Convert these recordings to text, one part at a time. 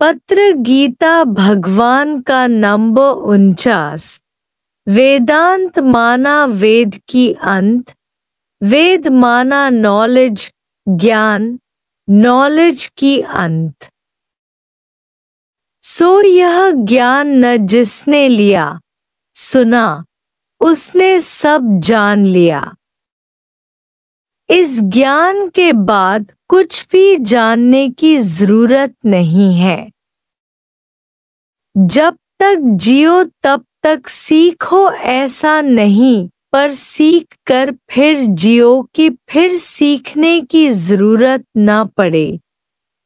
पत्र गीता भगवान का नंबर 49। वेदांत माना वेद की अंत, वेद माना नॉलेज, ज्ञान, नॉलेज की अंत। सो यह ज्ञान न जिसने लिया, सुना, उसने सब जान लिया। इस ज्ञान के बाद कुछ भी जानने की जरूरत नहीं है। जब तक जियो तब तक सीखो ऐसा नहीं, पर सीख कर फिर जियो कि फिर सीखने की जरूरत न पड़े,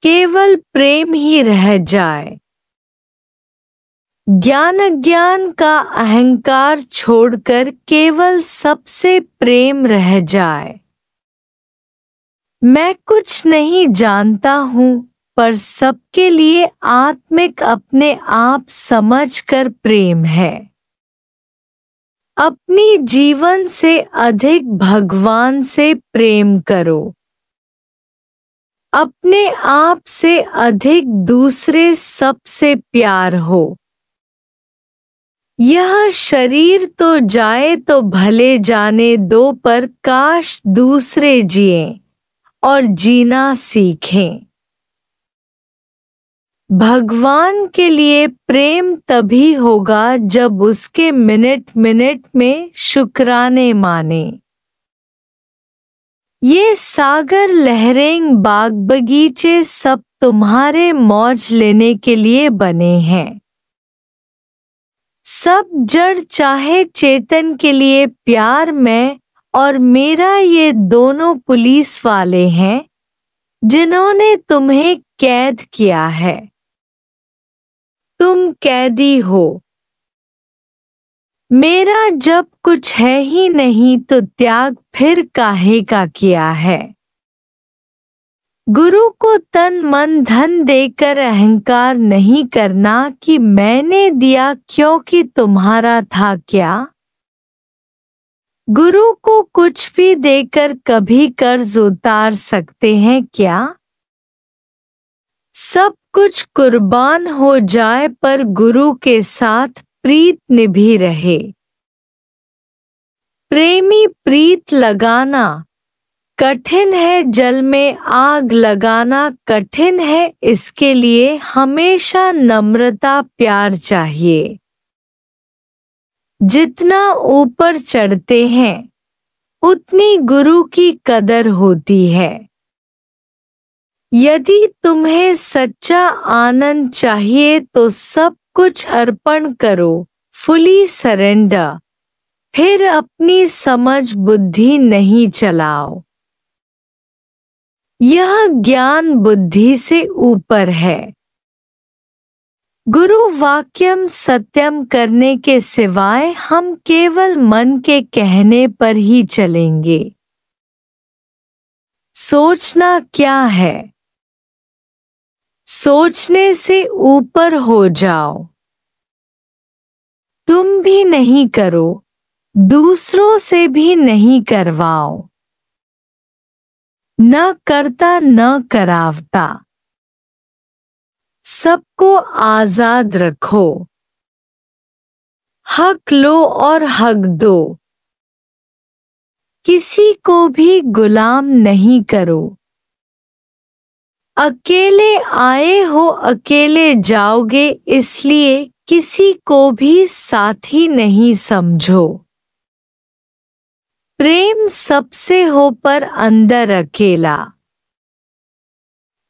केवल प्रेम ही रह जाए। ज्ञान का अहंकार छोड़कर केवल सबसे प्रेम रह जाए। मैं कुछ नहीं जानता हूँ, पर सबके लिए आत्मिक अपने आप समझकर प्रेम है। अपनी जीवन से अधिक भगवान से प्रेम करो। अपने आप से अधिक दूसरे सबसे प्यार हो। यह शरीर तो जाए तो भले जाने दो, पर काश दूसरे जिएं और जीना सीखें। भगवान के लिए प्रेम तभी होगा जब उसके मिनट मिनट में शुक्राने माने। ये सागर लहरें बाग बगीचे सब तुम्हारे मौज लेने के लिए बने हैं। सब जड़ चाहे चेतन के लिए प्यार मैं और मेरा ये दोनों पुलिस वाले हैं, जिन्होंने तुम्हें कैद किया है। तुम कैदी हो। मेरा जब कुछ है ही नहीं तो त्याग फिर काहे का किया है। गुरु को तन मन धन देकर अहंकार नहीं करना कि मैंने दिया क्योंकि तुम्हारा था क्या। गुरु को कुछ भी देकर कभी कर्ज उतार सकते हैं क्या। सब कुछ कुर्बान हो जाए पर गुरु के साथ प्रीत निभी रहे। प्रेमी प्रीत लगाना कठिन है, जल में आग लगाना कठिन है, इसके लिए हमेशा नम्रता प्यार चाहिए। जितना ऊपर चढ़ते हैं उतनी गुरु की कदर होती है। यदि तुम्हें सच्चा आनंद चाहिए तो सब कुछ अर्पण करो, फुली सरेंडर। फिर अपनी समझ बुद्धि नहीं चलाओ। यह ज्ञान बुद्धि से ऊपर है। गुरु वाक्यम सत्यम करने के सिवाय हम केवल मन के कहने पर ही चलेंगे। सोचना क्या है? सोचने से ऊपर हो जाओ। तुम भी नहीं करो, दूसरों से भी नहीं करवाओ। न करता न करावता। सबको आजाद रखो। हक लो और हक दो। किसी को भी गुलाम नहीं करो। अकेले आए हो अकेले जाओगे, इसलिए किसी को भी साथी नहीं समझो। प्रेम सबसे हो पर अंदर अकेला।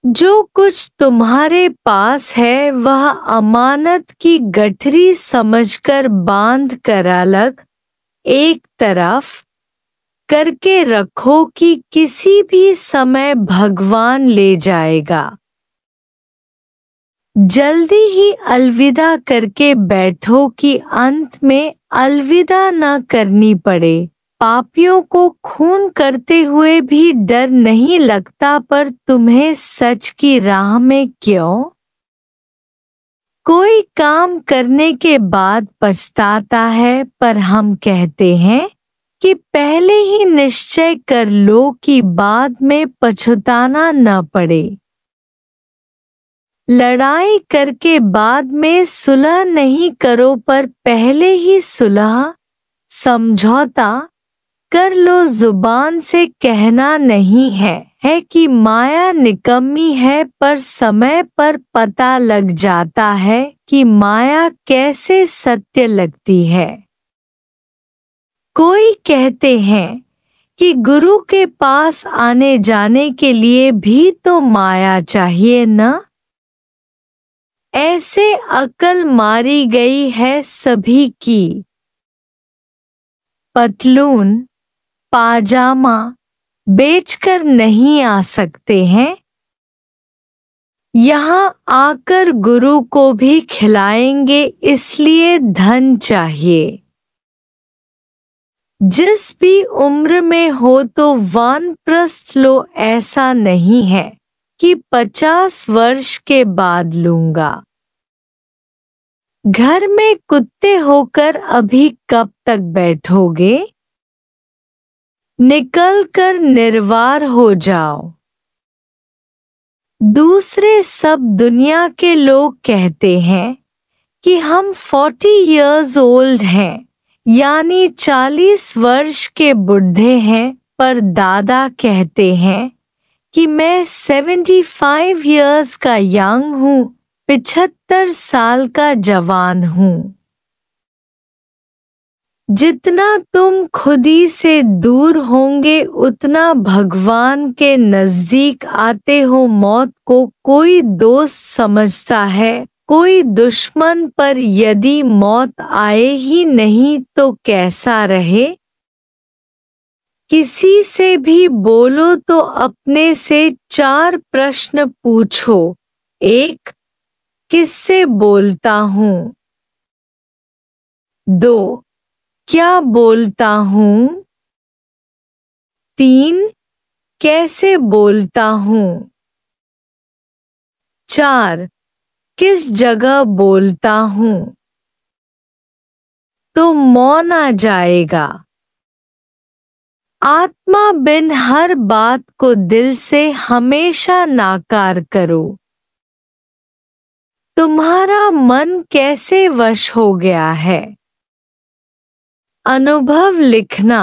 जो कुछ तुम्हारे पास है वह अमानत की गठरी समझकर बांध कर अलग एक तरफ करके रखो कि किसी भी समय भगवान ले जाएगा। जल्दी ही अलविदा करके बैठो कि अंत में अलविदा न करनी पड़े। पापियों को खून करते हुए भी डर नहीं लगता, पर तुम्हें सच की राह में क्यों? कोई काम करने के बाद पछताता है, पर हम कहते हैं कि पहले ही निश्चय कर लो कि बाद में पछताना न पड़े। लड़ाई करके बाद में सुलह नहीं करो, पर पहले ही सुलह समझौता कर लो। जुबान से कहना नहीं है कि माया निकम्मी है, पर समय पर पता लग जाता है कि माया कैसे सत्य लगती है। कोई कहते हैं कि गुरु के पास आने जाने के लिए भी तो माया चाहिए न। ऐसे अकल मारी गई है सभी की। पतलून पाजामा बेचकर नहीं आ सकते हैं, यहाँ आकर गुरु को भी खिलाएंगे, इसलिए धन चाहिए। जिस भी उम्र में हो तो वानप्रस्थ लो, ऐसा नहीं है कि 50 वर्ष के बाद लूंगा। घर में कुत्ते होकर अभी कब तक बैठोगे? निकल कर निर्वार हो जाओ। दूसरे सब दुनिया के लोग कहते हैं कि हम 40 years old हैं, यानी 40 वर्ष के बुढ़े हैं, पर दादा कहते हैं कि मैं 75 years का यंग हूँ, 75 साल का जवान हूँ। जितना तुम खुदी से दूर होंगे उतना भगवान के नजदीक आते हो। मौत को कोई दोस्त समझता है, कोई दुश्मन, पर यदि मौत आए ही नहीं तो कैसा रहे? किसी से भी बोलो तो अपने से 4 प्रश्न पूछो। 1. किससे बोलता हूँ? 2. क्या बोलता हूँ? 3. कैसे बोलता हूँ? 4. किस जगह बोलता हूँ? तो मौन आ जाएगा। आत्मा बिन हर बात को दिल से हमेशा नाकार करो। तुम्हारा मन कैसे वश हो गया है? अनुभव लिखना।